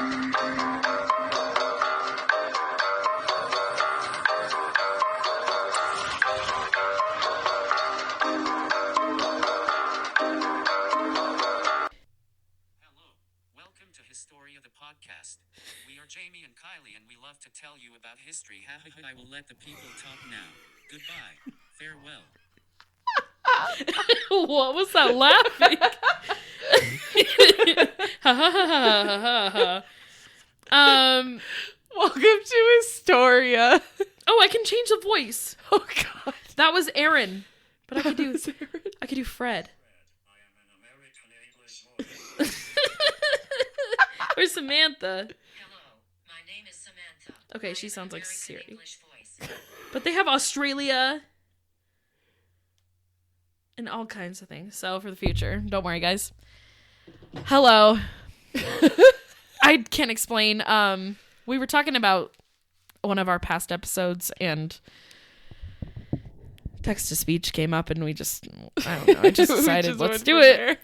We are Jamie and Kiley and we love to tell you about history. I will let the people talk now. Goodbye. Farewell. What was that laughing? Ha ha ha ha ha ha. Welcome to Historia. Oh, I can change the voice. Oh God, that was Aaron, but I could do Aaron. I could do Fred. I am an American English lawyer. Where's Samantha? Hello, my name is Samantha. Okay, I she am sounds an like American Siri. English voice. But they have Australia and all kinds of things. So for the future, don't worry, guys. Hello. I can't explain. We were talking about one of our past episodes and text-to-speech came up and we just, I don't know, I just decided, let's do it.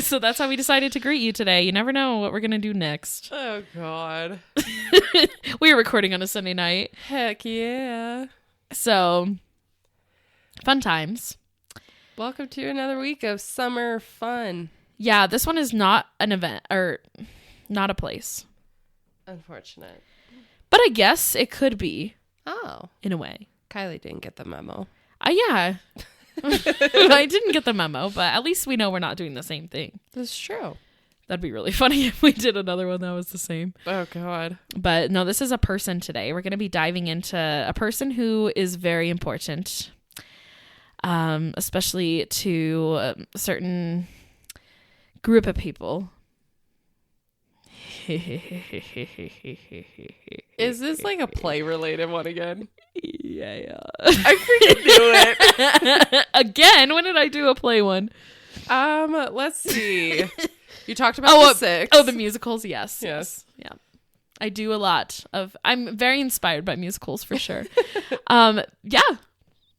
So that's how we decided to greet you today. You never know what we're going to do next. Oh God. We were recording on a Sunday night. Heck yeah. So, fun times. Welcome to another week of summer fun. Yeah, this one is not an event or not a place. Unfortunate. But I guess it could be. Oh. In a way. Kylie didn't get the memo. Yeah. I didn't get the memo, but at least we know we're not doing the same thing. That's true. That'd be really funny if we did another one that was the same. Oh, God. But no, this is a person today. We're going to be diving into a person who is very important, especially to a certain group of people. Is this like a play related one again? Yeah. I freaking knew it. Again, when did I do a play one? Let's see. You talked about the six. Oh, the musicals, yes. Yes. Yeah. I do a lot of, I'm very inspired by musicals for sure. Yeah.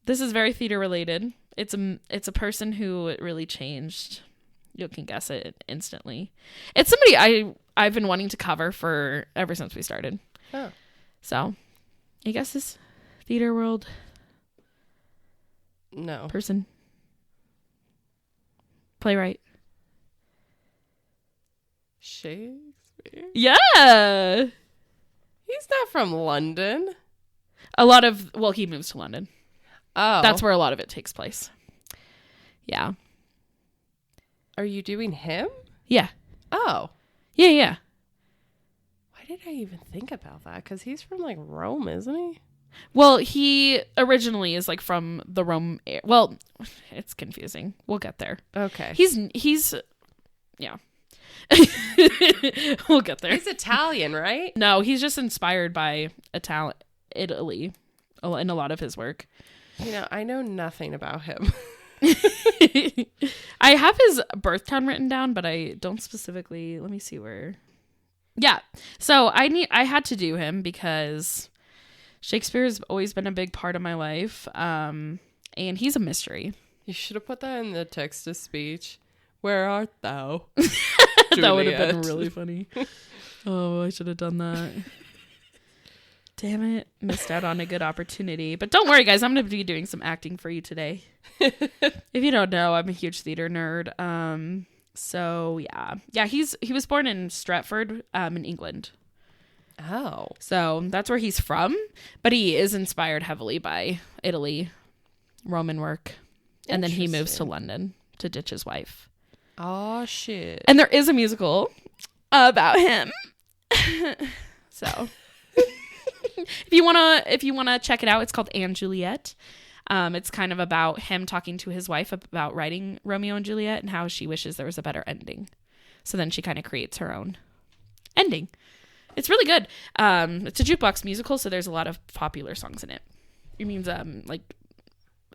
This is very theater related. It's a person who really changed. You can guess it instantly. It's somebody I've been wanting to cover for ever since we started. Oh. So, I guess this theater world person. Playwright. Shakespeare? Yeah. He's not from London. He moves to London. Oh. That's where a lot of it takes place. Yeah. Are you doing him? Yeah. Oh. Yeah. Why did I even think about that? Because he's from like Rome, isn't he? Well, he originally is like from the Rome. Well, it's confusing. We'll get there. Okay. He's yeah. We'll get there. He's Italian, right? No, he's just inspired by Italy in a lot of his work. You know, I know nothing about him. I have his birth town written down, but I don't specifically. Let me see where. Yeah. So I had to do him because Shakespeare has always been a big part of my life. And he's a mystery. You should have put that in the text to speech. Where art thou? That would have been really funny. Oh, I should have done that. Damn it. Missed out on a good opportunity. But don't worry, guys. I'm going to be doing some acting for you today. If you don't know, I'm a huge theater nerd. So, yeah. Yeah, he was born in Stratford, in England. Oh. So, that's where he's from. But he is inspired heavily by Italy, Roman work. And then he moves to London to ditch his wife. Oh, shit. And there is a musical about him. So... If you wanna check it out, it's called Anne Juliet. It's kind of about him talking to his wife about writing Romeo and Juliet and how she wishes there was a better ending. So then she kind of creates her own ending. It's really good. It's a jukebox musical, so there's a lot of popular songs in it. It means like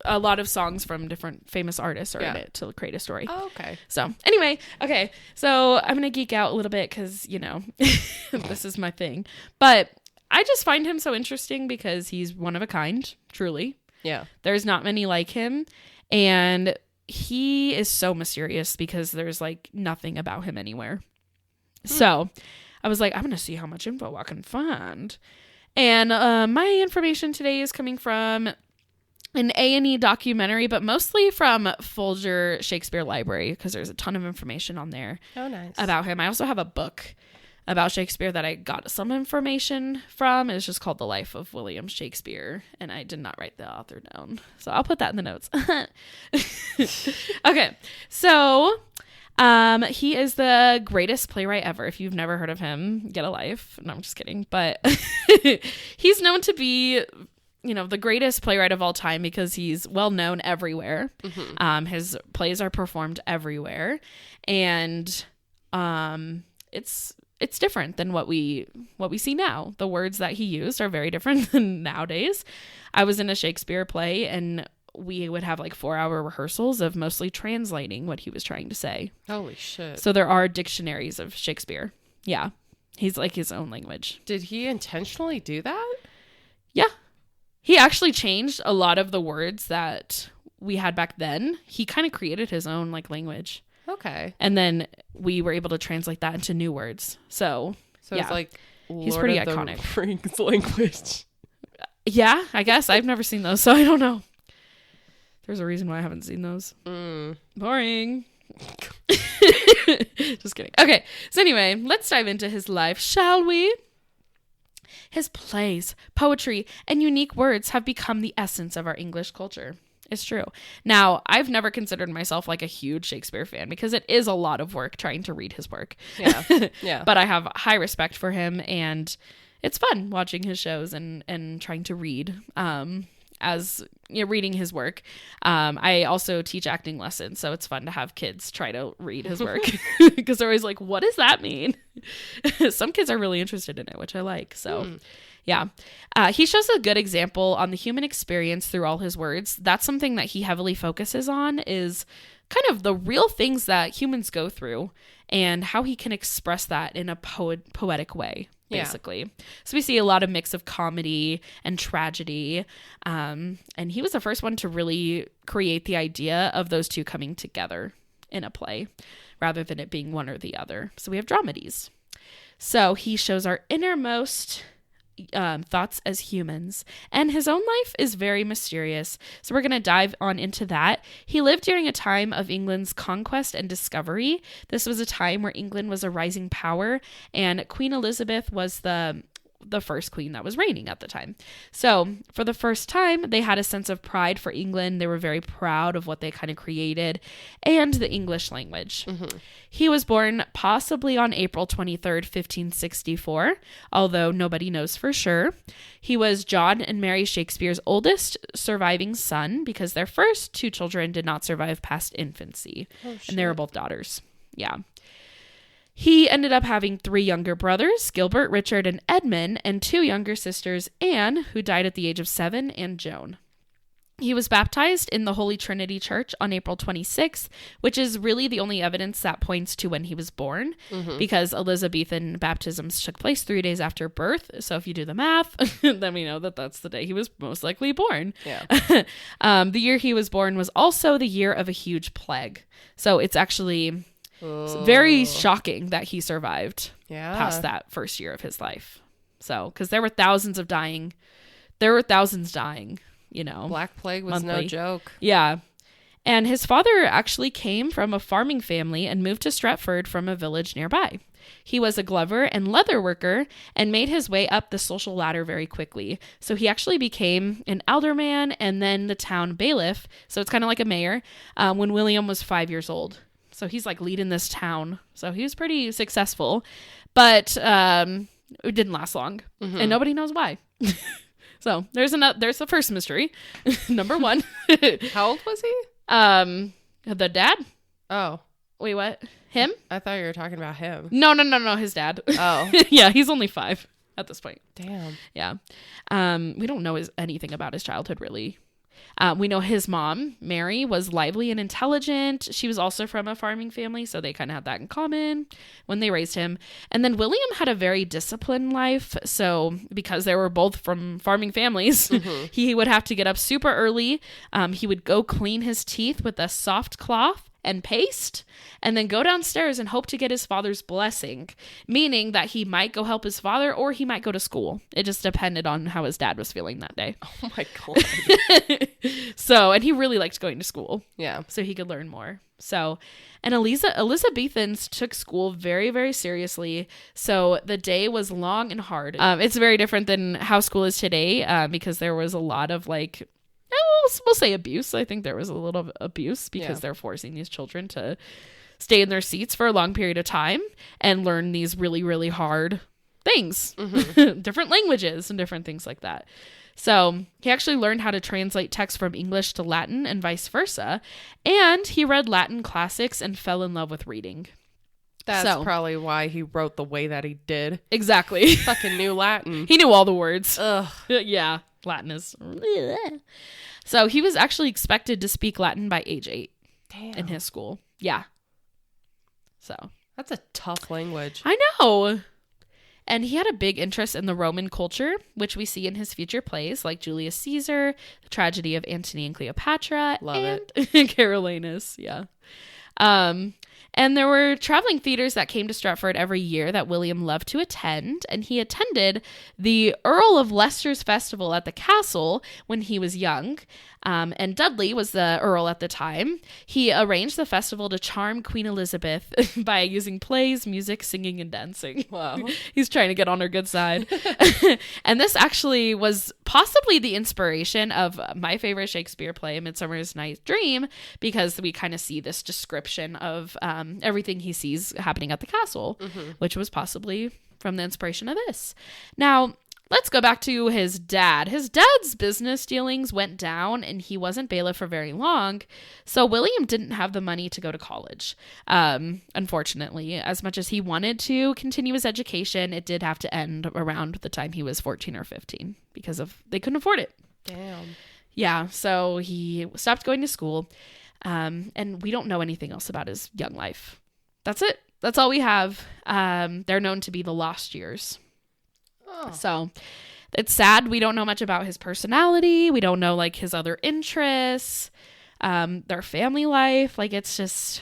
a lot of songs from different famous artists are in it to create a story. Oh, okay. So anyway, okay. So I'm gonna geek out a little bit because this is my thing, but. I just find him so interesting because he's one of a kind, truly. Yeah. There's not many like him. And he is so mysterious because there's like nothing about him anywhere. So I was like, I'm going to see how much info I can find. And my information today is coming from an A&E documentary, but mostly from Folger Shakespeare Library, because there's a ton of information on there about him. I also have a book about Shakespeare that I got some information from. It's just called The Life of William Shakespeare, and I did not write the author down. So I'll put that in the notes. Okay, so he is the greatest playwright ever. If you've never heard of him, get a life. No, I'm just kidding. But he's known to be, the greatest playwright of all time because he's well known everywhere. Mm-hmm. His plays are performed everywhere, and it's different than what we see now. The words that he used are very different than nowadays. I was in a Shakespeare play, and we would have like 4-hour rehearsals of mostly translating what he was trying to say. Holy shit. So there are dictionaries of Shakespeare. Yeah. He's like his own language. Did he intentionally do that? Yeah. He actually changed a lot of the words that we had back then. He kind of created his own like language. Okay. And then we were able to translate that into new words. So yeah. It's like he's pretty iconic. The Rings language. Yeah, I guess. I've never seen those, so I don't know. There's a reason why I haven't seen those. Boring. Just kidding. Okay, so anyway, let's dive into his life, shall we? His plays, poetry, and unique words have become the essence of our English culture. It's true. Now, I've never considered myself like a huge Shakespeare fan because it is a lot of work trying to read his work. Yeah. Yeah. But I have high respect for him, and it's fun watching his shows and trying to read. As reading his work. I also teach acting lessons, so it's fun to have kids try to read his work because they're always like, what does that mean? Some kids are really interested in it, which I like. So yeah. He shows a good example on the human experience through all his words. That's something that he heavily focuses on, is kind of the real things that humans go through and how he can express that in a poetic way. Basically. Yeah. So we see a lot of mix of comedy and tragedy. And he was the first one to really create the idea of those two coming together in a play rather than it being one or the other. So we have dramedies. So he shows our innermost thoughts as humans, and his own life is very mysterious. So we're going to dive on into that. He lived during a time of England's conquest and discovery. This was a time where England was a rising power, and Queen Elizabeth was the first queen that was reigning at the time. So for the first time, they had a sense of pride for England. They were very proud of what they kind of created and the English language. Mm-hmm. He was born possibly on April 23rd, 1564, although nobody knows for sure. He was John and Mary Shakespeare's oldest surviving son because their first two children did not survive past infancy. And they were both daughters. Yeah. He ended up having 3 younger brothers, Gilbert, Richard, and Edmund, and 2 younger sisters, Anne, who died at the age of 7, and Joan. He was baptized in the Holy Trinity Church on April 26th, which is really the only evidence that points to when he was born, because Elizabethan baptisms took place 3 days after birth. So if you do the math, then we know that that's the day he was most likely born. Yeah. The year he was born was also the year of a huge plague. So it's actually... It's very shocking that he survived past that first year of his life. So, because there were thousands dying, Black Plague was monthly. no joke. Yeah. And his father actually came from a farming family and moved to Stretford from a village nearby. He was a glover and leather worker and made his way up the social ladder very quickly. So he actually became an alderman and then the town bailiff. So it's kind of like a mayor when William was 5 years old. So he's like leading this town. So he was pretty successful, but it didn't last long, and nobody knows why. So there's the first mystery, number 1. How old was he? The dad. Oh, wait, what? Him? I thought you were talking about him. No, his dad. Oh, yeah, he's only 5 at this point. Damn. Yeah. We don't know anything about his childhood really. We know his mom, Mary, was lively and intelligent. She was also from a farming family, so they kind of had that in common when they raised him. And then William had a very disciplined life. So because they were both from farming families, he would have to get up super early. He would go clean his teeth with a soft cloth and paste, and then go downstairs and hope to get his father's blessing, meaning that he might go help his father or he might go to school. It just depended on how his dad was feeling that day. Oh my God. So, and he really liked going to school. Yeah. So he could learn more. So, and Elizabethans took school very, very seriously. So the day was long and hard. It's very different than how school is today, because there was a lot of like, we'll say abuse. I think there was a little abuse because they're forcing these children to stay in their seats for a long period of time and learn these really, really hard things, different languages and different things like that. So he actually learned how to translate text from English to Latin and vice versa. And he read Latin classics and fell in love with reading. That's probably why he wrote the way that he did. Exactly. Fucking knew Latin. He knew all the words. Ugh. Yeah. Latin is. So he was actually expected to speak Latin by age 8 in his school. Yeah. So That's a tough language. I know. And he had a big interest in the Roman culture, which we see in his future plays like Julius Caesar, The Tragedy of Antony and Cleopatra, Love and Carolinus. Yeah. And there were traveling theaters that came to Stratford every year that William loved to attend, and he attended the Earl of Leicester's festival at the castle when he was young. And Dudley was the Earl at the time. He arranged the festival to charm Queen Elizabeth by using plays, music, singing, and dancing. Wow. He's trying to get on her good side. And this actually was possibly the inspiration of my favorite Shakespeare play, Midsummer's Night's Dream, because we kind of see this description of everything he sees happening at the castle, which was possibly from the inspiration of this. Now, let's go back to his dad. His dad's business dealings went down and he wasn't bailiff for very long. So William didn't have the money to go to college. Unfortunately, as much as he wanted to continue his education, it did have to end around the time he was 14 or 15 because they couldn't afford it. Damn. Yeah. So he stopped going to school. And we don't know anything else about his young life. That's it. That's all we have. They're known to be the lost years. Oh. So it's sad. We don't know much about his personality. We don't know like his other interests, their family life. Like it's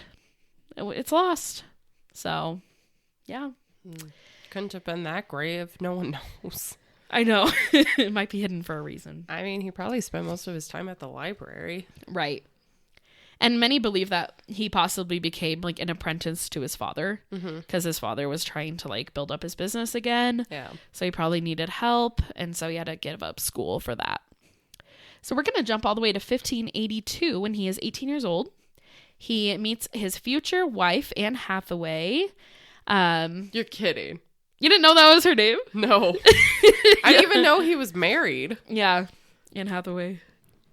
lost. So yeah. Couldn't have been that great if no one knows. I know. It might be hidden for a reason. I mean, he probably spent most of his time at the library. Right. And many believe that he possibly became like an apprentice to his father because his father was trying to like build up his business again. Yeah. So he probably needed help. And so he had to give up school for that. So we're going to jump all the way to 1582 when he is 18 years old. He meets his future wife, Anne Hathaway. You're kidding. You didn't know that was her name? No. I didn't even know he was married. Yeah. Anne Hathaway.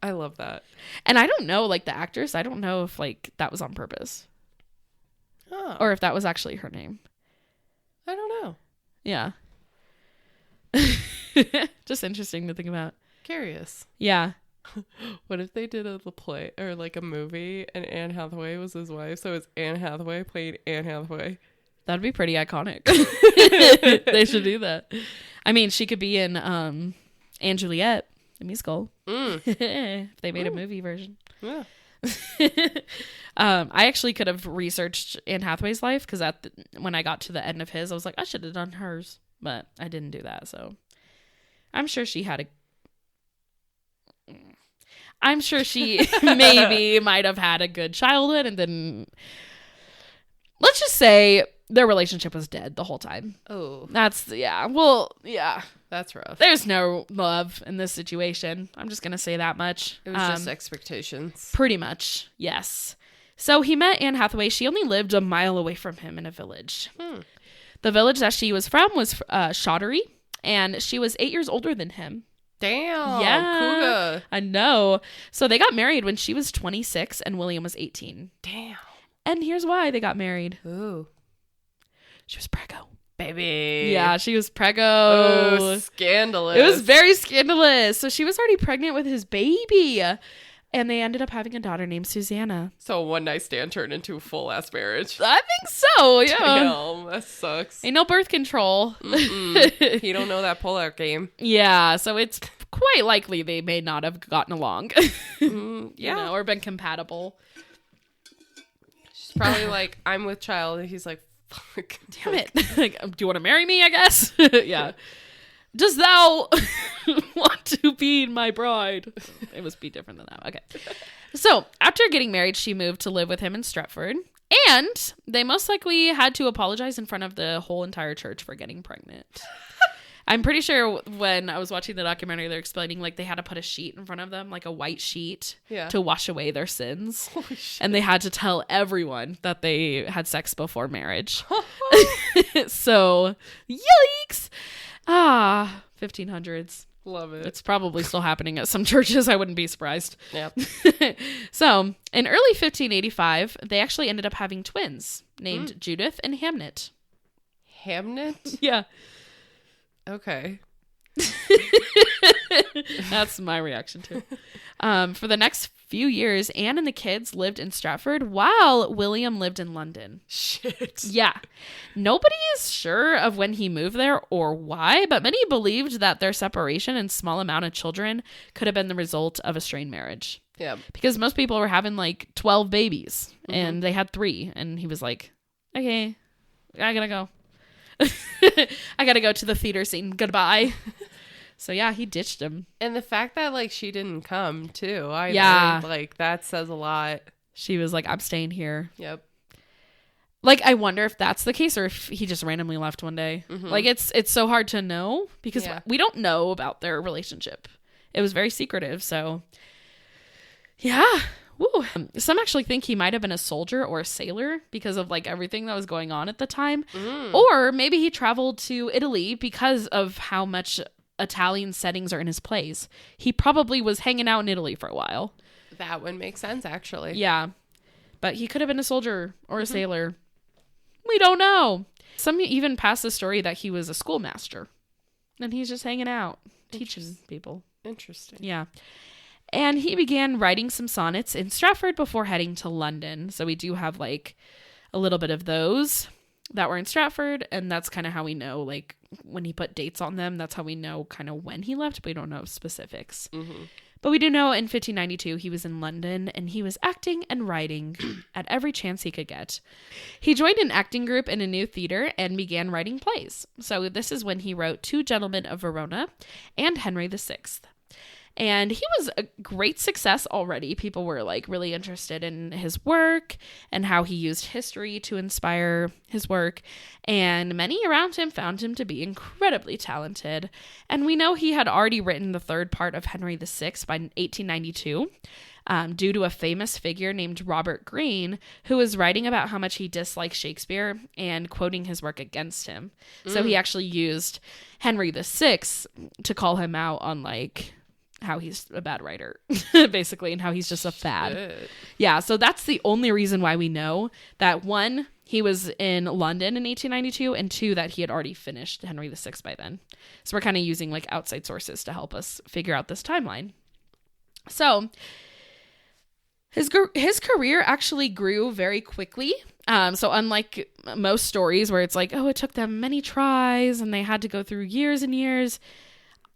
I love that. And I don't know, like the actress, I don't know if like that was on purpose Oh, or if that was actually her name. I don't know. Yeah. Just interesting to think about. Curious. Yeah. What if they did a play or like a movie and Anne Hathaway was his wife? So it's Anne Hathaway played Anne Hathaway. That'd be pretty iconic. They should do that. I mean, she could be in Anne Juliet, the musical. If they made a movie version. Yeah. I actually could have researched Anne Hathaway's life because when I got to the end of his, I was like, I should have done hers, but I didn't do that. So I'm sure she maybe might have had a good childhood and then let's just say their relationship was dead the whole time. Oh, That's yeah. that's rough. There's no love in this situation. I'm just going to say that much. It was just expectations. Pretty much, yes. So he met Anne Hathaway. She only lived a mile away from him in a village. The village that she was from was Shottery, and she was 8 years older than him. Damn. Yeah. Cougar. I know. So they got married when she was 26 and William was 18. Damn. And here's why they got married. Ooh. She was preggo. Baby. Yeah, she was preggo. Oh, scandalous. It was very scandalous. So she was already pregnant with his baby. And they ended up having a daughter named Susanna. So one night stand turned into a full ass marriage. I think so, yeah. Damn, that sucks. Ain't no birth control. You don't know that pull-out game. Yeah, so it's quite likely they may not have gotten along. Yeah. You know, or been compatible. Probably like, I'm with child, and he's like, fuck. Damn it. Like, do you want to marry me, I guess? Yeah. Does thou want to be my bride? It must be different than that. Okay. So after getting married, she moved to live with him in Stratford. And they most likely had to apologize in front of the whole entire church for getting pregnant. I'm pretty sure when I was watching the documentary, they're explaining like they had to put a sheet in front of them, like a white sheet, to wash away their sins. Holy shit. And they had to tell everyone that they had sex before marriage. So, yikes! 1500s. Love it. It's probably still happening at some churches. I wouldn't be surprised. Yep. So, in early 1585, they actually ended up having twins named Judith and Hamnet. Hamnet? Yeah. Okay. That's my reaction to it. For the next few years, Anne and the kids lived in Stratford while William lived in London. Shit. Yeah. Nobody is sure of when he moved there or why, but many believed that their separation and small amount of children could have been the result of a strained marriage. Yeah. Because most people were having like 12 babies and they had 3. And he was like, okay, I gotta go. I gotta go to the theater scene. Goodbye. So yeah, he ditched him. And the fact that like she didn't come too, like that says a lot. She was like, I'm staying here. Yep. Like, I wonder if that's the case or if he just randomly left one day. Like, it's so hard to know because we don't know about their relationship. It was very secretive. So yeah. Woo. Some actually think he might have been a soldier or a sailor because of like everything that was going on at the time. Or maybe he traveled to Italy because of how much Italian settings are in his plays. He probably was hanging out in Italy for a while. That would make sense, actually. Yeah. But he could have been a soldier or a sailor. We don't know. Some even pass the story that he was a schoolmaster. And he's just hanging out, teaching people. Interesting. Yeah. And he began writing some sonnets in Stratford before heading to London. So we do have like a little bit of those that were in Stratford. And that's kind of how we know, like, when he put dates on them, that's how we know kind of when he left. But we don't know specifics. But we do know in 1592 he was in London and he was acting and writing at every chance he could get. He joined an acting group in a new theater and began writing plays. So this is when he wrote Two Gentlemen of Verona and Henry VI. And he was a great success already. People were like really interested in his work and how he used history to inspire his work. And many around him found him to be incredibly talented. And we know he had already written the third part of Henry VI by 1892. Due to a famous figure named Robert Greene, who was writing about how much he disliked Shakespeare and quoting his work against him. So he actually used Henry VI to call him out on like how he's a bad writer, basically, and how he's just a fad. Shit. Yeah, so that's the only reason why we know that, 1, he was in London in 1892, and 2, that he had already finished Henry VI by then. So we're kind of using like outside sources to help us figure out this timeline. So his career actually grew very quickly. So unlike most stories where it's like, oh, it took them many tries and they had to go through years and years,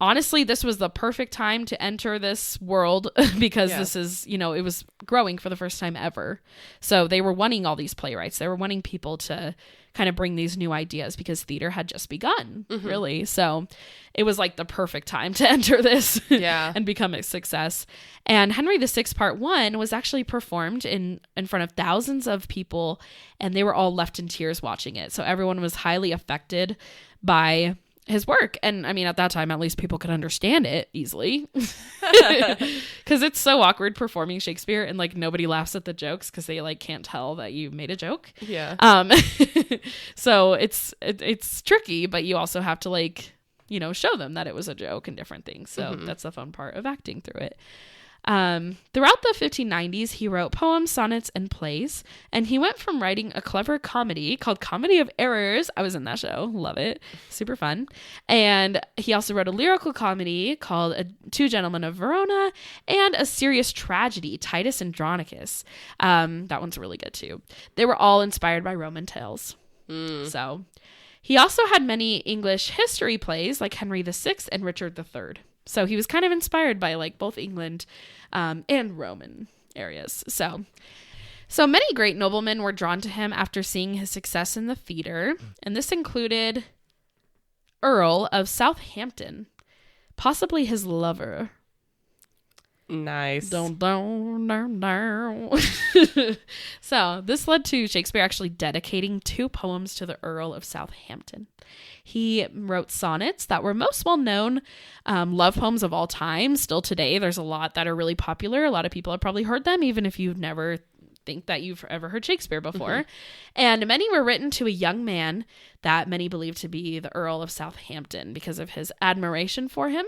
honestly, this was the perfect time to enter this world because this is, you know, it was growing for the first time ever. So they were wanting all these playwrights. They were wanting people to kind of bring these new ideas because theater had just begun, really. So it was like the perfect time to enter this and become a success. And Henry VI Part 1 was actually performed in front of thousands of people, and they were all left in tears watching it. So everyone was highly affected by his work. And I mean, at that time, at least people could understand it easily because it's so awkward performing Shakespeare and like nobody laughs at the jokes because they like can't tell that you made a joke. Yeah. So it's tricky, but you also have to like, you know, show them that it was a joke and different things. So that's the fun part of acting through it. Throughout the 1590s, he wrote poems, sonnets, and plays, and he went from writing a clever comedy called Comedy of Errors. I was in that show. Love it. Super fun. And he also wrote a lyrical comedy called Two Gentlemen of Verona and a serious tragedy, Titus Andronicus. That one's really good too. They were all inspired by Roman tales. So he also had many English history plays like Henry VI and Richard III. So he was kind of inspired by like both England and Roman areas. So So many great noblemen were drawn to him after seeing his success in the theater, and this included Earl of Southampton, possibly his lover. Nice. Dun, dun, dun, dun. So this led to Shakespeare actually dedicating 2 poems to the Earl of Southampton. He wrote sonnets that were most well-known love poems of all time. Still today, there's a lot that are really popular. A lot of people have probably heard them, even if you've never think that you've ever heard Shakespeare before. And many were written to a young man that many believe to be the Earl of Southampton because of his admiration for him.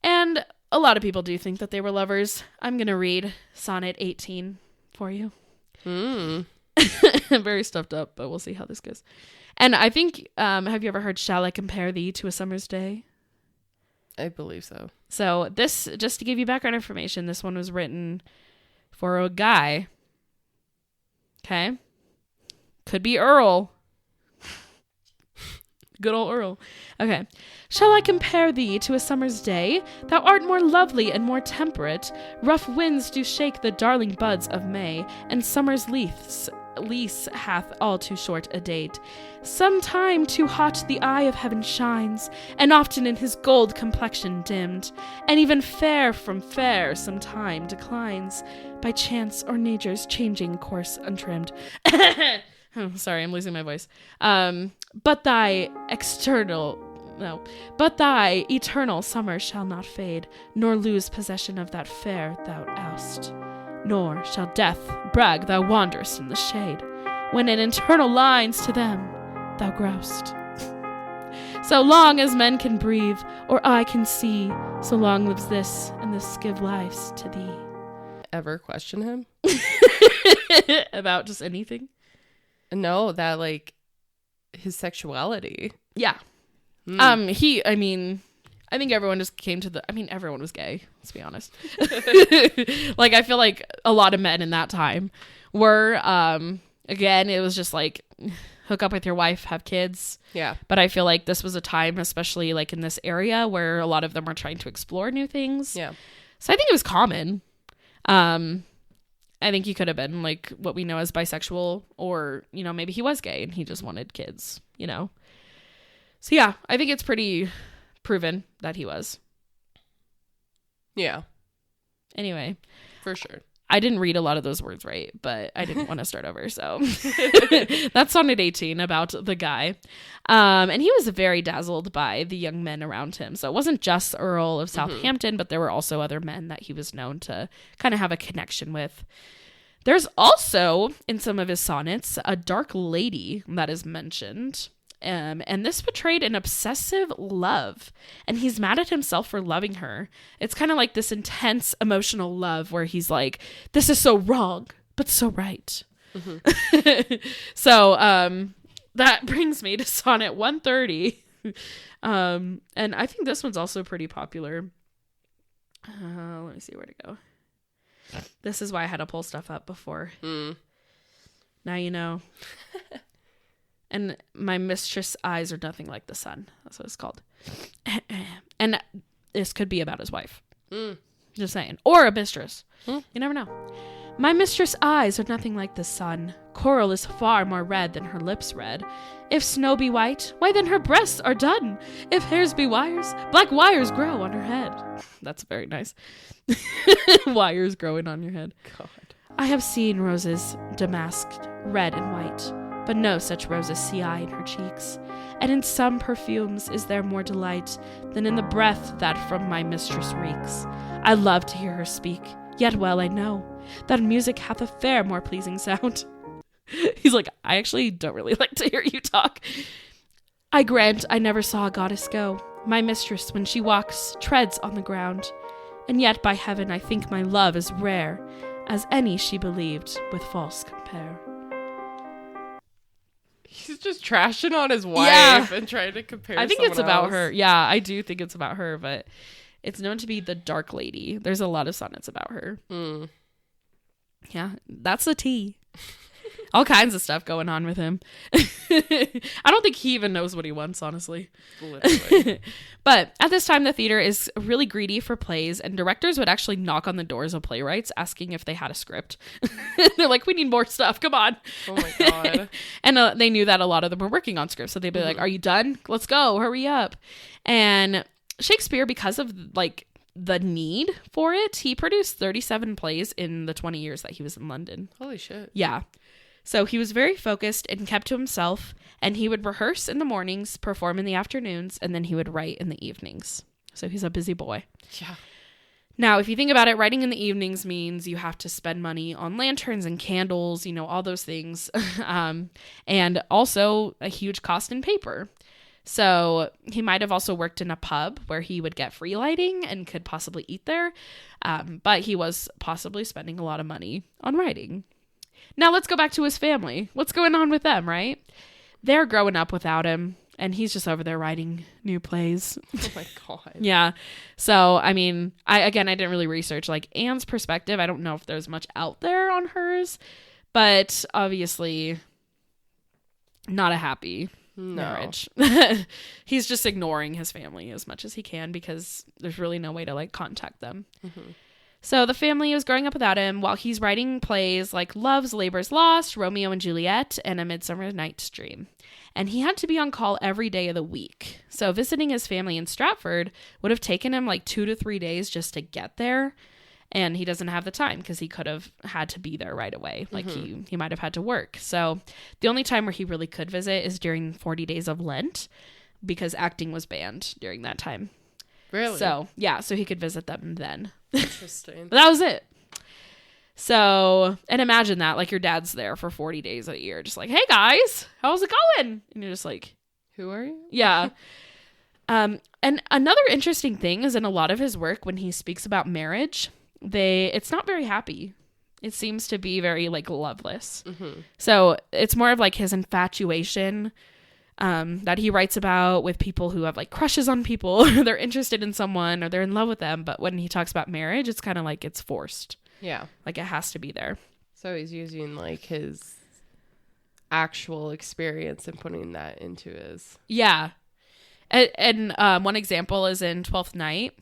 And a lot of people do think that they were lovers. I'm going to read Sonnet 18 for you. I'm very stuffed up, but we'll see how this goes. And I think, have you ever heard, shall I compare thee to a summer's day? I believe so. So this, just to give you background information, this one was written for a guy. Okay. Could be Earl. Good old Earl. Okay. Shall I compare thee to a summer's day? Thou art more lovely and more temperate. Rough winds do shake the darling buds of May, and summer's lease hath all too short a date. Sometime too hot the eye of heaven shines, and often in his gold complexion dimmed, and even fair from fair sometime declines, by chance or nature's changing course untrimmed. Oh, sorry, I'm losing my voice. But thy eternal summer shall not fade, nor lose possession of that fair thou oust. Nor shall death brag thou wanderest in the shade, when in eternal lines to them thou growst. So long as men can breathe, or eye can see, so long lives this, and this give lives to thee. Ever question him? About just anything? No, that like his sexuality. Yeah. I think everyone just came to everyone was gay, let's be honest. Like, I feel like a lot of men in that time were, again, it was just like, hook up with your wife, have kids. Yeah. But I feel like this was a time, especially like in this area, where a lot of them were trying to explore new things. Yeah. So I think it was common. I think he could have been like what we know as bisexual, or, maybe he was gay and he just wanted kids, So yeah, I think it's pretty proven that he was. Yeah. Anyway. For sure. I didn't read a lot of those words right, but I didn't want to start over. So that's Sonnet 18 about the guy. And he was very dazzled by the young men around him. So it wasn't just Earl of Southampton, but there were also other men that he was known to kind of have a connection with. There's also, in some of his sonnets, a dark lady that is mentioned. And this portrayed an obsessive love, and he's mad at himself for loving her. It's kind of like this intense emotional love where he's like, this is so wrong, but so right. So that brings me to Sonnet 130. And I think this one's also pretty popular. Let me see where to go. This is why I had to pull stuff up before. Now you know. And my mistress' eyes are nothing like the sun. That's what it's called. And this could be about his wife. Just saying. Or a mistress. You never know. My mistress' eyes are nothing like the sun. Coral is far more red than her lips red. If snow be white, why then her breasts are dun. If hairs be wires, black wires grow on her head. That's very nice. Wires growing on your head. God. I have seen roses damasked, red and white, but no such roses see I in her cheeks. And in some perfumes is there more delight than in the breath that from my mistress reeks. I love to hear her speak, yet well I know that music hath a fair more pleasing sound. He's like, I actually don't really like to hear you talk. I grant I never saw a goddess go. My mistress, when she walks, treads on the ground. And yet by heaven I think my love is rare, as any she believed with false compare. He's just trashing on his wife and trying to compare. I think it's about else. her. Yeah, I do think it's about her, but it's known to be the dark lady. There's a lot of sonnets about her. Yeah, that's the tea. All kinds of stuff going on with him. I don't think he even knows what he wants, honestly. Literally. But at this time, the theater is really greedy for plays, and directors would actually knock on the doors of playwrights asking if they had a script. They're like, we need more stuff. Come on. Oh my God. And they knew that a lot of them were working on scripts. So they'd be like, are you done? Let's go. Hurry up. And Shakespeare, because of like the need for it, he produced 37 plays in the 20 years that he was in London. Holy shit. Yeah. So he was very focused and kept to himself, and he would rehearse in the mornings, perform in the afternoons, and then he would write in the evenings. So he's a busy boy. Yeah. Now, if you think about it, writing in the evenings means you have to spend money on lanterns and candles, you know, all those things. And also a huge cost in paper. So he might have also worked in a pub where he would get free lighting and could possibly eat there. But he was possibly spending a lot of money on writing. Now let's go back to his family. What's going on with them, right? They're growing up without him, and he's just over there writing new plays. Oh my God. Yeah. So, I mean, I didn't really research like Anne's perspective. I don't know if there's much out there on hers, but obviously not a happy marriage. He's just ignoring his family as much as he can because there's really no way to like contact them. Mm-hmm. So the family is growing up without him while he's writing plays like Love's Labour's Lost, Romeo and Juliet, and A Midsummer Night's Dream. And he had to be on call every day of the week. So visiting his family in Stratford would have taken him like 2 to 3 days just to get there. And he doesn't have the time because he could have had to be there right away. Like he might have had to work. So the only time where he really could visit is during 40 days of Lent because acting was banned during that time. Really? So, yeah, so he could visit them then. Interesting. But that was it. So, and imagine that, like your dad's there for 40 days a year, just like, hey guys, how's it going? And you're just like, who are you? yeah. And another interesting thing is in a lot of his work, when he speaks about marriage, it's not very happy. It seems to be very like loveless. Mm-hmm. So it's more of like his infatuation that he writes about with people who have like crushes on people, or they're interested in someone, or they're in love with them. But when he talks about marriage, it's kind of like it's forced. Yeah. Like it has to be there. So he's using like his actual experience and putting that into his. Yeah. And one example is in 12th Night.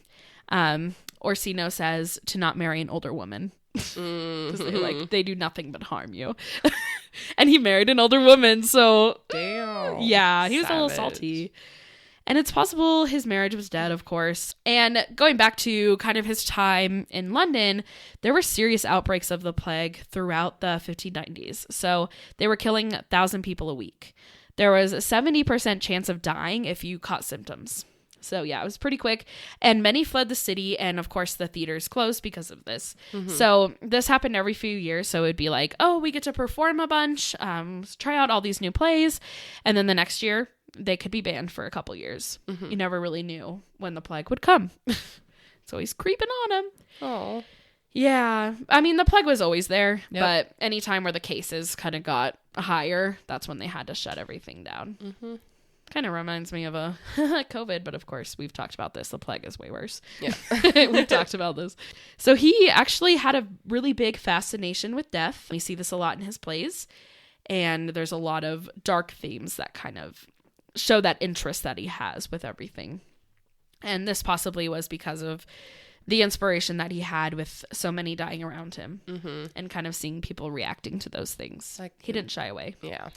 Orsino says to not marry an older woman. Because they do nothing but harm you. And he married an older woman, so damn. Yeah, he was Savage. a little salty. And it's possible his marriage was dead, of course. And going back to kind of his time in London, there were serious outbreaks of the plague throughout the 1590s. So they were killing 1,000 people a week. There was a 70% chance of dying if you caught symptoms. So yeah, it was pretty quick. And many fled the city, and of course the theaters closed because of this. Mm-hmm. So this happened every few years. So it'd be like, oh, we get to perform a bunch, try out all these new plays. And then the next year, they could be banned for a couple years. Mm-hmm. You never really knew when the plague would come. It's always creeping on him. Oh. Yeah. I mean, the plague was always there. Yep. But anytime where the cases kind of got higher, that's when they had to shut everything down. Mm-hmm. Kind of reminds me of a COVID, but of course we've talked about this. The plague is way worse. Yeah. We've talked about this. So he actually had a really big fascination with death. We see this a lot in his plays, and there's a lot of dark themes that kind of show that interest that he has with everything. And this possibly was because of the inspiration that he had with so many dying around him, and kind of seeing people reacting to those things. He didn't shy away. Yeah.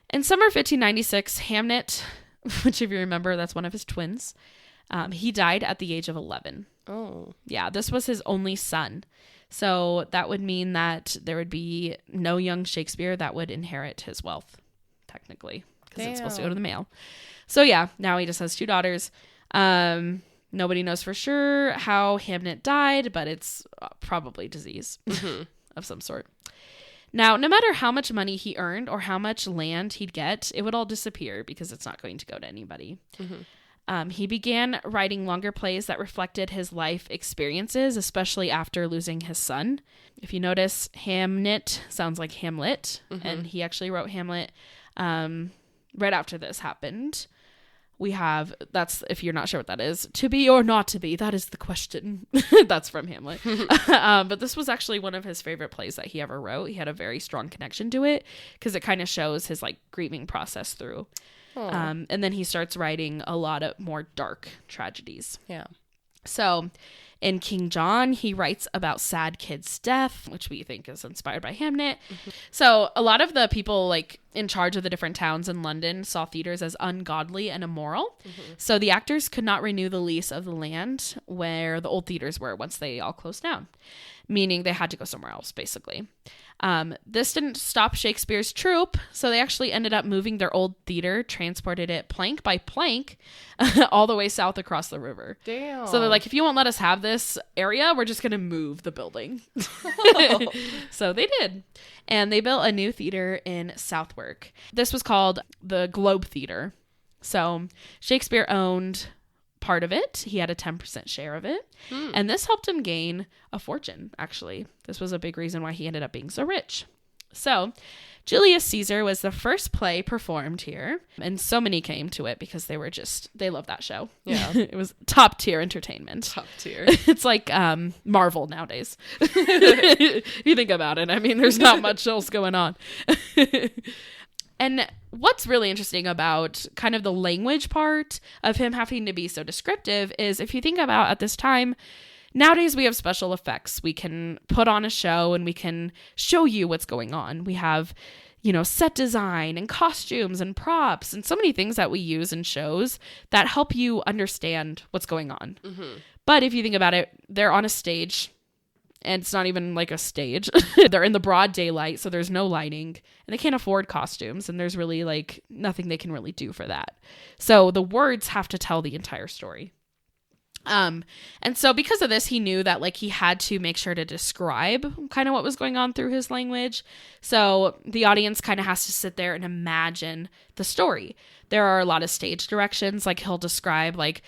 In summer 1596, Hamnet, which if you remember, that's one of his twins, he died at the age of 11. Oh. Yeah, this was his only son. So that would mean that there would be no young Shakespeare that would inherit his wealth, technically, because it's supposed to go to the male. So yeah, now he just has 2 daughters. Nobody knows for sure how Hamnet died, but it's probably disease of some sort. Now, no matter how much money he earned or how much land he'd get, it would all disappear because it's not going to go to anybody. Mm-hmm. He began writing longer plays that reflected his life experiences, especially after losing his son. If you notice, Hamnet sounds like Hamlet, and he actually wrote Hamlet right after this happened, we have, that's, if you're not sure what that is, to be or not to be, that is the question. That's from Hamlet. But this was actually one of his favorite plays that he ever wrote. He had a very strong connection to it because it kind of shows his like grieving process through. And then he starts writing a lot of more dark tragedies. Yeah. So in King John, he writes about sad kid's death, which we think is inspired by Hamlet. So a lot of the people like in charge of the different towns in London saw theaters as ungodly and immoral. So the actors could not renew the lease of the land where the old theaters were once they all closed down, meaning they had to go somewhere else, basically. This didn't stop Shakespeare's troupe, so they actually ended up moving their old theater, transported it plank by plank all the way south across the river. Damn. So they're like, if you won't let us have this area, we're just going to move the building. So they did. And they built a new theater in Southwark. This was called the Globe Theater. So Shakespeare owned part of it. He had a 10% share of it. And this helped him gain a fortune, actually. This was a big reason why he ended up being so rich. So Julius Caesar was the first play performed here. And so many came to it because they loved that show. Yeah. It was top tier entertainment. Top tier. It's like Marvel nowadays. If you think about it, I mean, there's not much else going on. And what's really interesting about kind of the language part of him having to be so descriptive is if you think about at this time, nowadays we have special effects. We can put on a show and we can show you what's going on. We have, set design and costumes and props and so many things that we use in shows that help you understand what's going on. But if you think about it, they're on a stage. And it's not even like a stage. They're in the broad daylight, so there's no lighting. And they can't afford costumes. And there's really like nothing they can really do for that. So the words have to tell the entire story. And so because of this, he knew that like he had to make sure to describe kind of what was going on through his language. So the audience kind of has to sit there and imagine the story. There are a lot of stage directions. Like he'll describe like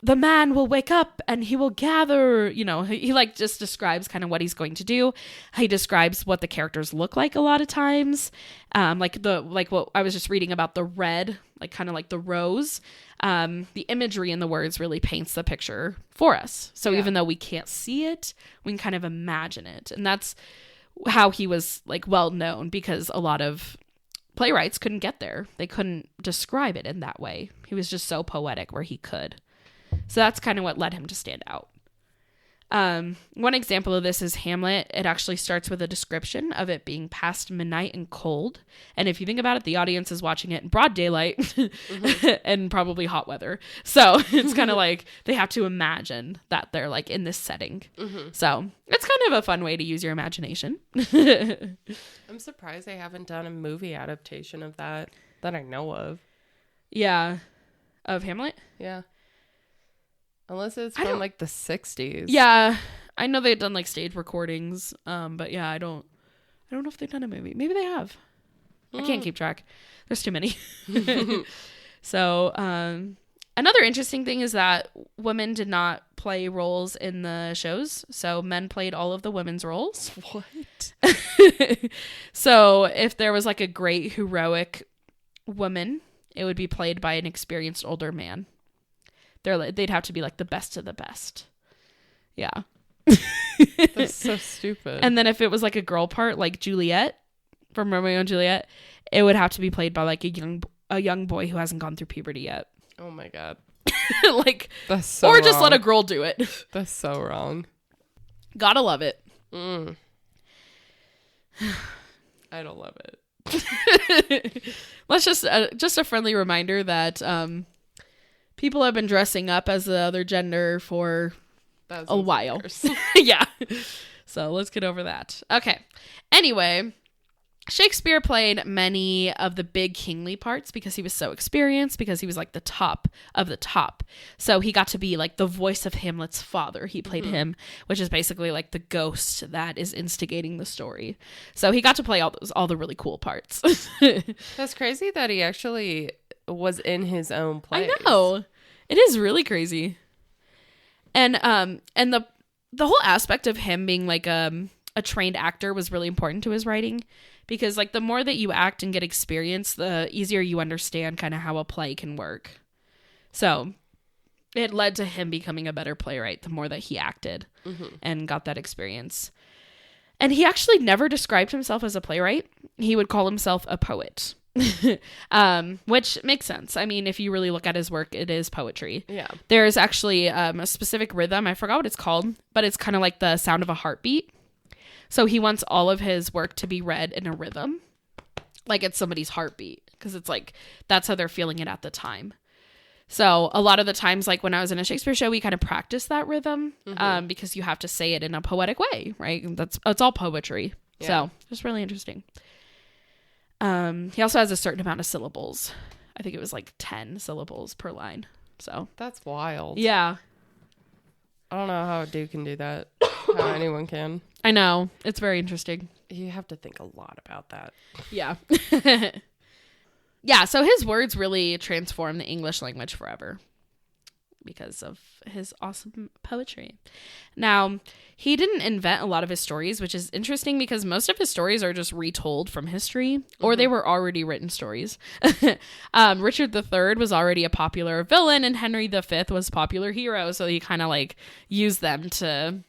the man will wake up and he will gather, he like just describes kind of what he's going to do. He describes what the characters look like a lot of times. Like what I was just reading about the red, like kind of like the rose. The imagery in the words really paints the picture for us. So even though we can't see it, we can kind of imagine it. And that's how he was like well known because a lot of playwrights couldn't get there. They couldn't describe it in that way. He was just so poetic where he could. So that's kind of what led him to stand out. One example of this is Hamlet. It actually starts with a description of it being past midnight and cold. And if you think about it, the audience is watching it in broad daylight and probably hot weather. So it's kind of like they have to imagine that they're like in this setting. So it's kind of a fun way to use your imagination. I'm surprised they haven't done a movie adaptation of that I know of. Yeah. Of Hamlet? Yeah. Unless it's from like the 60s. Yeah. I know they've done like stage recordings. But yeah, I don't know if they've done a movie. Maybe they have. I can't keep track. There's too many. So, another interesting thing is that women did not play roles in the shows. So men played all of the women's roles. What? So if there was like a great heroic woman, it would be played by an experienced older man. They'd have to be like the best of the best. Yeah. That's so stupid. And then if it was like a girl part, like Juliet from Romeo and Juliet, it would have to be played by like a young boy who hasn't gone through puberty yet. Oh my God. Like, that's so or wrong. just let a girl do it. That's so wrong. Gotta love it. I don't love it. Let's just a friendly reminder that people have been dressing up as the other gender for a while. Yeah. So let's get over that. Okay. Anyway, Shakespeare played many of the big kingly parts because he was so experienced, because he was like the top of the top. So he got to be like the voice of Hamlet's father. He played him, which is basically like the ghost that is instigating the story. So he got to play all the really cool parts. That's crazy that he actually was in his own place. I know. It is really crazy. And the whole aspect of him being like a a trained actor was really important to his writing, because like the more that you act and get experience, the easier you understand kind of how a play can work. So it led to him becoming a better playwright the more that he acted and got that experience. And he actually never described himself as a playwright. He would call himself a poet. Which makes sense. I mean, if you really look at his work, it is poetry. Yeah. There's actually a specific rhythm. I forgot what it's called, but it's kind of like the sound of a heartbeat. So he wants all of his work to be read in a rhythm, like it's somebody's heartbeat, because it's like that's how they're feeling it at the time. So a lot of the times, like when I was in a Shakespeare show, we kind of practice that rhythm because you have to say it in a poetic way, right? It's all poetry. Yeah. So it's really interesting. He also has a certain amount of syllables. I think it was like 10 syllables per line. So that's wild. Yeah. I don't know how a dude can do that. How anyone can. I know. It's very interesting. You have to think a lot about that. Yeah. Yeah, so his words really transformed the English language forever because of his awesome poetry. Now, he didn't invent a lot of his stories, which is interesting because most of his stories are just retold from history, or they were already written stories. Richard III was already a popular villain, and Henry V was a popular hero, so he kind of like used them to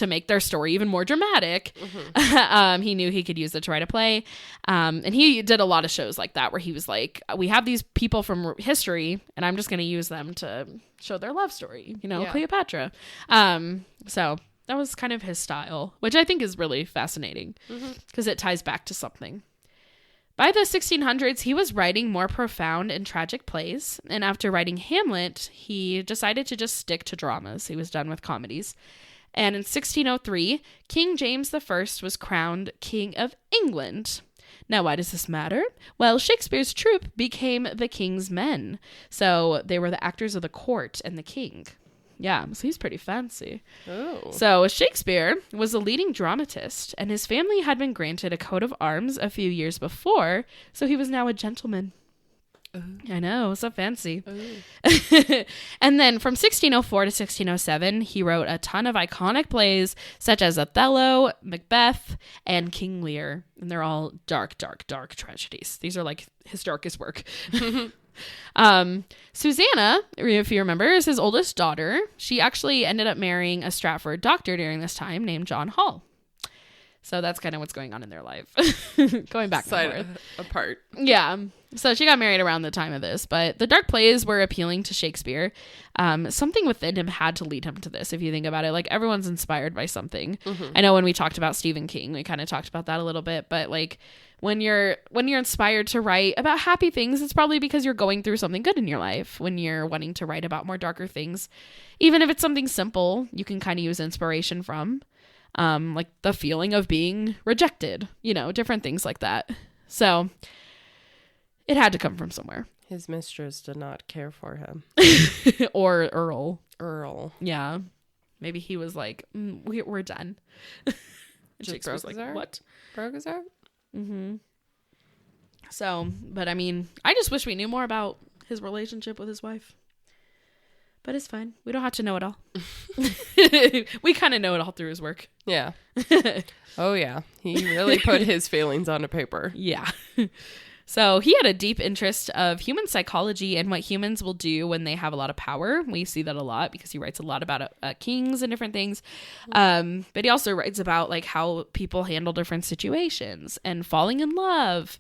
make their story even more dramatic. He knew he could use it to write a play. And he did a lot of shows like that where he was like, we have these people from history and I'm just going to use them to show their love story, Cleopatra. So that was kind of his style, which I think is really fascinating because it ties back to something. By the 1600s, he was writing more profound and tragic plays. And after writing Hamlet, he decided to just stick to dramas. He was done with comedies. And in 1603, King James I was crowned King of England. Now, why does this matter? Well, Shakespeare's troupe became the king's men. So they were the actors of the court and the king. Yeah, so he's pretty fancy. Oh. So Shakespeare was a leading dramatist, and his family had been granted a coat of arms a few years before, so he was now a gentleman. I know, so fancy. And then from 1604 to 1607, he wrote a ton of iconic plays such as Othello, Macbeth, and King Lear. And they're all dark, dark, dark tragedies. These are like his darkest work. Susanna, if you remember, is his oldest daughter. She actually ended up marrying a Stratford doctor during this time named John Hall. So that's kind of what's going on in their life. Going back and forth. Apart. Yeah. So she got married around the time of this, but the dark plays were appealing to Shakespeare. Something within him had to lead him to this, if you think about it. Like, everyone's inspired by something. I know when we talked about Stephen King, we kind of talked about that a little bit, but like when you're inspired to write about happy things, it's probably because you're going through something good in your life. When you're wanting to write about more darker things, even if it's something simple, you can kind of use inspiration from. Like the feeling of being rejected, different things like that. So it had to come from somewhere. His mistress did not care for him. Or Earl. Yeah. Maybe he was like, we're done. Shakespeare's like, what? Broke his heart? Mm-hmm. So, but I mean, I just wish we knew more about his relationship with his wife. But it's fine. We don't have to know it all. We kind of know it all through his work. Yeah. Oh, yeah. He really put his feelings onto paper. Yeah. So he had a deep interest of human psychology and what humans will do when they have a lot of power. We see that a lot because he writes a lot about kings and different things. But he also writes about like how people handle different situations and falling in love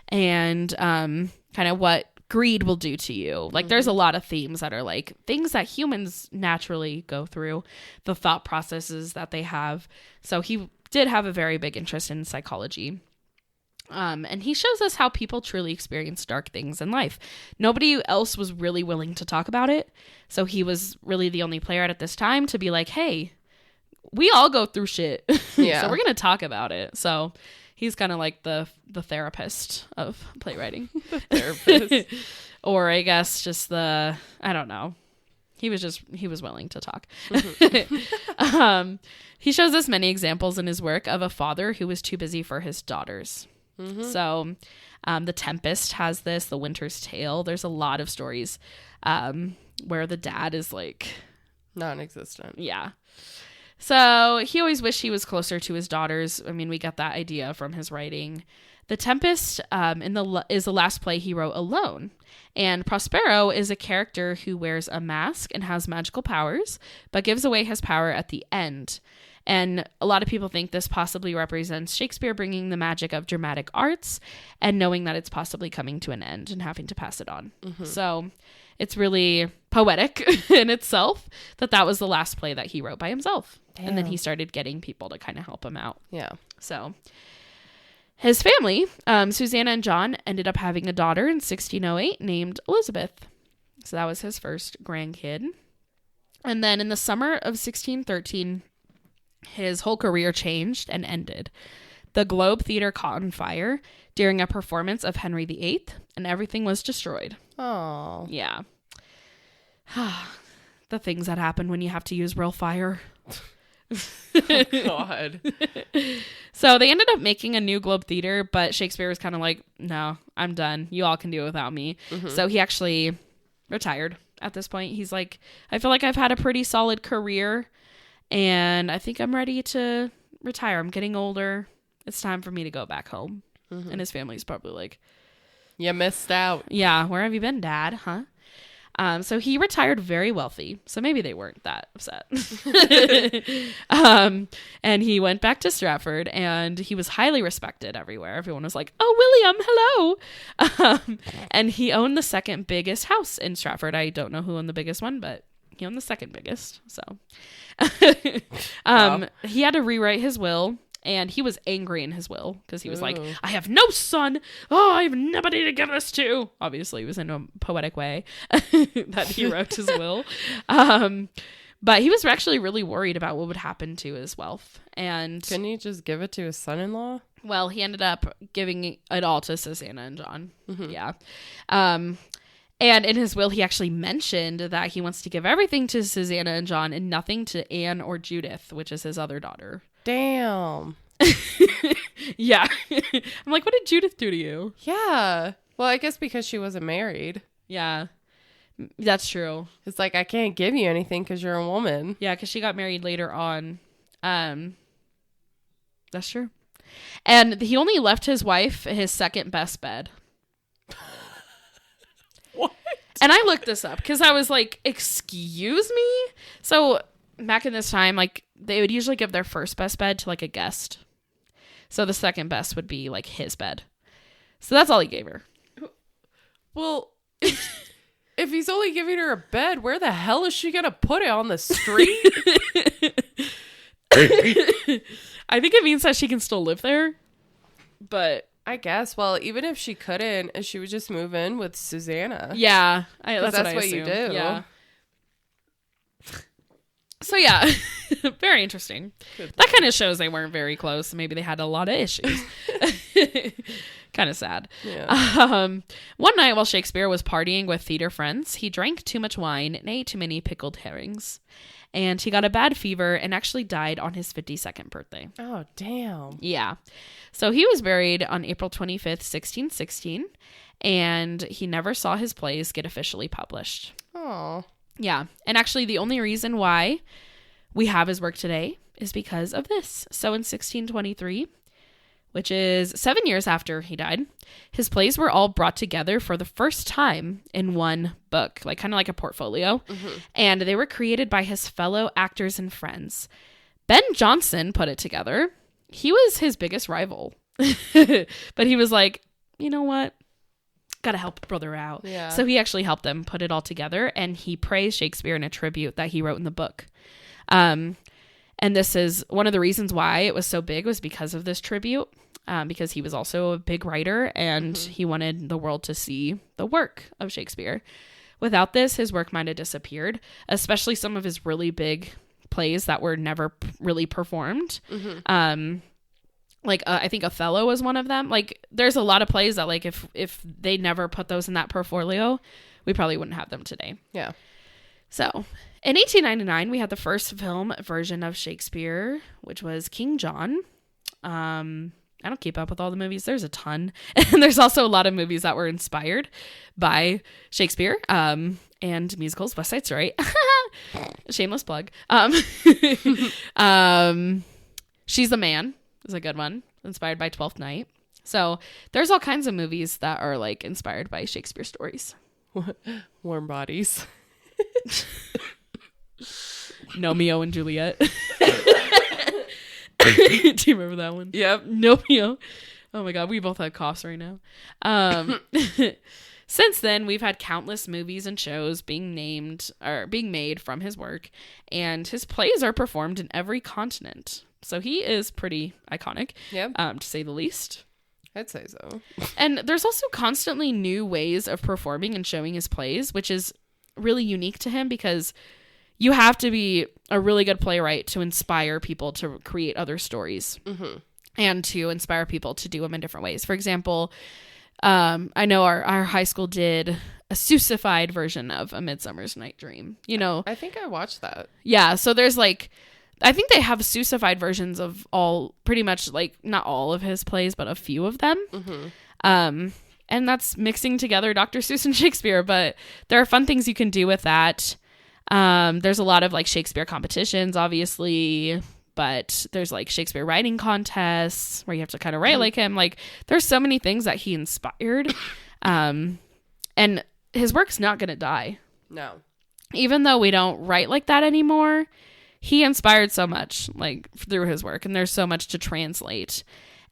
and kind of what greed will do to you. Like there's a lot of themes that are like things that humans naturally go through, the thought processes that they have. So he did have a very big interest in psychology. And he shows us how people truly experience dark things in life. Nobody else was really willing to talk about it. So he was really the only playwright at this time to be like, hey, we all go through shit. Yeah. So we're going to talk about it. So he's kind of like the therapist of playwriting. The therapist. Or I guess just I don't know. He was willing to talk. He shows us many examples in his work of a father who was too busy for his daughters. So The Tempest has this, The Winter's Tale. There's a lot of stories where the dad is like non-existent. Yeah. So he always wished he was closer to his daughters. I mean, we get that idea from his writing. The Tempest is the last play he wrote alone. And Prospero is a character who wears a mask and has magical powers, but gives away his power at the end. And a lot of people think this possibly represents Shakespeare bringing the magic of dramatic arts and knowing that it's possibly coming to an end and having to pass it on. So it's really poetic in itself that was the last play that he wrote by himself. Damn. And then he started getting people to kind of help him out. Yeah. So his family, Susanna and John, ended up having a daughter in 1608 named Elizabeth. So that was his first grandkid. And then in the summer of 1613, his whole career changed and ended. The Globe Theatre caught on fire during a performance of Henry VIII, and everything was destroyed. Oh. Yeah. The things that happen when you have to use real fire. Oh, God. So they ended up making a new Globe Theatre, but Shakespeare was kind of like, no, I'm done. You all can do it without me. So he actually retired at this point. He's like, I feel like I've had a pretty solid career, and I think I'm ready to retire. I'm getting older. It's time for me to go back home. And his family's probably like, You missed out. yeah, where have you been, Dad? Huh? So he retired very wealthy. So maybe they weren't that upset. And he went back to Stratford, and he was highly respected everywhere. Everyone was like, oh, William, hello. And he owned the second biggest house in Stratford. I don't know who owned the biggest one, but he owned the second biggest. So Wow. he had to rewrite his will. And he was angry in his will because he was like, Ooh. I have no son. Oh, I have nobody to give this to. Obviously, it was in a poetic way that he wrote his will. But he was actually really worried about what would happen to his wealth. And, Couldn't he just give it to his son-in-law? well, he ended up giving it all to Susanna and John. Yeah. And in his will, he actually mentioned that he wants to give everything to Susanna and John and nothing to Anne or Judith, which is his other daughter. Damn. Yeah. I'm like, what did Judith do to you? Yeah. Well, I guess because she wasn't married. Yeah. That's true. It's like, I can't give you anything because you're a woman. Yeah, because she got married later on. That's true. And he only left his wife his second best bed. What? And I looked this up because I was like, excuse me? So back in this time, like, they would usually give their first best bed to like a guest. So the second best would be like his bed. So that's all he gave her. Well, if he's only giving her a bed, where the hell is she going to put it? On the street? I think it means that she can still live there. But I guess. Well, even if she couldn't, she would just move in with Susanna. yeah, That's I what you assume. do. Yeah. So yeah, very interesting. That kind of shows they weren't very close. Maybe they had a lot of issues. Kind of sad. Yeah. One night while Shakespeare was partying with theater friends, he drank too much wine and ate too many pickled herrings. And he got a bad fever and actually died on his 52nd birthday. Oh, damn. Yeah. So he was buried on April 25th, 1616, and he never saw his plays get officially published. Oh. Yeah. And actually, the only reason why we have his work today is because of this. So in 1623, which is 7 years after he died, his plays were all brought together for the first time in one book, like kind of like a portfolio. And they were created by his fellow actors and friends. Ben Jonson put it together. He was his biggest rival. But he was like, you know what? Gotta help a brother out. Yeah. So he actually helped them put it all together, and he praised Shakespeare in a tribute that he wrote in the book. And this is one of the reasons why it was so big was because of this tribute, because he was also a big writer, and he wanted the world to see the work of Shakespeare. Without this, his work might have disappeared, especially some of his really big plays that were never really performed. I think Othello was one of them. Like, there's a lot of plays that, like, if they never put those in that portfolio, we probably wouldn't have them today. Yeah. So, in 1899, we had the first film version of Shakespeare, which was King John. I don't keep up with all the movies. There's a ton. And there's also a lot of movies that were inspired by Shakespeare and musicals. West Side Story. Shameless plug. She's the Man is a good one. Inspired by Twelfth Night. So there's all kinds of movies that are like inspired by Shakespeare stories. Warm Bodies. Romeo and Juliet. Do you remember that one? Yep. Romeo. Oh my God, we both had coughs right now. Since then, we've had countless movies and shows being made from his work, and his plays are performed in every continent. So he is pretty iconic, to say the least. I'd say so. And there's also constantly new ways of performing and showing his plays, which is really unique to him because you have to be a really good playwright to inspire people to create other stories and to inspire people to do them in different ways. For example, I know our high school did a Seussified version of A Midsummer's Night Dream. You know, I think I watched that. Yeah. So there's like, I think they have Seussified versions of pretty much like not all of his plays, but a few of them. And that's mixing together Dr. Seuss and Shakespeare, but there are fun things you can do with that. There's a lot of like Shakespeare competitions, obviously, but there's like Shakespeare writing contests where you have to kind of write like him. Like there's so many things that he inspired. And his work's not going to die. No. Even though we don't write like that anymore, he inspired so much like through his work, and there's so much to translate,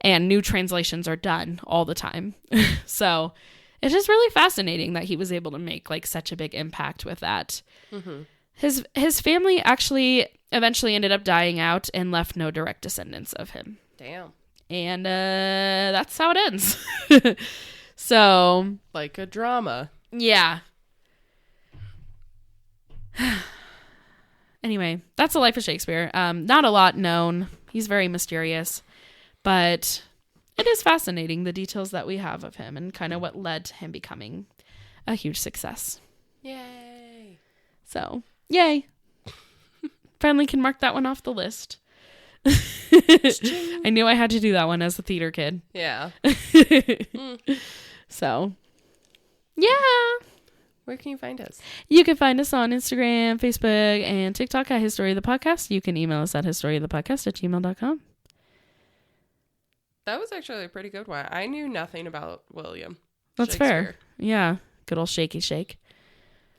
and new translations are done all the time. So it's just really fascinating that he was able to make like such a big impact with that. His family actually eventually ended up dying out and left no direct descendants of him. Damn. And that's how it ends. So like a drama. Yeah. Anyway, that's the life of Shakespeare. Not a lot known. He's very mysterious, but it is fascinating the details that we have of him and kind of what led to him becoming a huge success. Yay. So, yay. Finally can mark that one off the list. I knew I had to do that one as a theater kid. Yeah. So, yeah. Where can you find us? You can find us on Instagram, Facebook, and TikTok at History of the Podcast. You can email us at historyofthepodcast@gmail.com. That was actually a pretty good one. I knew nothing about William That's fair. Yeah. Good old shaky shake.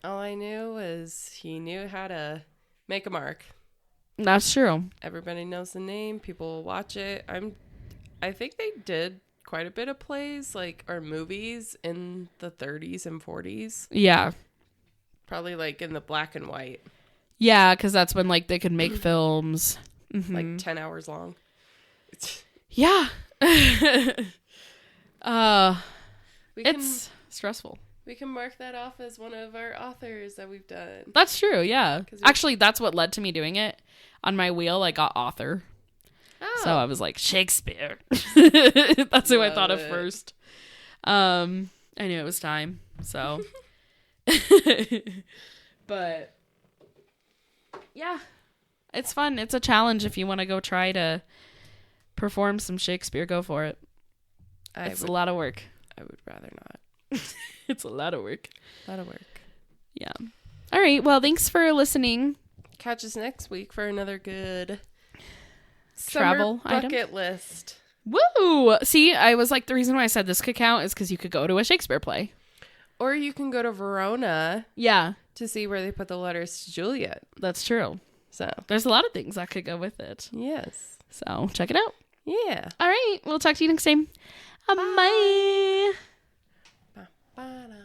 All I knew was he knew how to make a mark. That's true. Everybody knows the name. People will watch it. I think they did quite a bit of plays or movies in the 30s and 40s. Yeah. Probably like in the black and white. Yeah, because that's when like they could make films. Mm-hmm. Like 10 hours long. Yeah. It's stressful. We can mark that off as one of our authors that we've done. That's true, yeah. Actually, that's what led to me doing it. On my wheel, I got author. Oh. So I was like, Shakespeare. That's who I thought of first. I knew it was time. So. But. Yeah. It's fun. It's a challenge if you want to go try to perform some Shakespeare. Go for it. It's a lot of work. I would rather not. It's a lot of work. A lot of work. Yeah. All right. Well, thanks for listening. Catch us next week for another good travel summer bucket item list. Woo! See, I was like, the reason why I said this could count is because you could go to a Shakespeare play. Or you can go to Verona. Yeah. To see where they put the letters to Juliet. That's true. So there's a lot of things that could go with it. Yes. So check it out. Yeah. All right. We'll talk to you next time. Bye. Bye.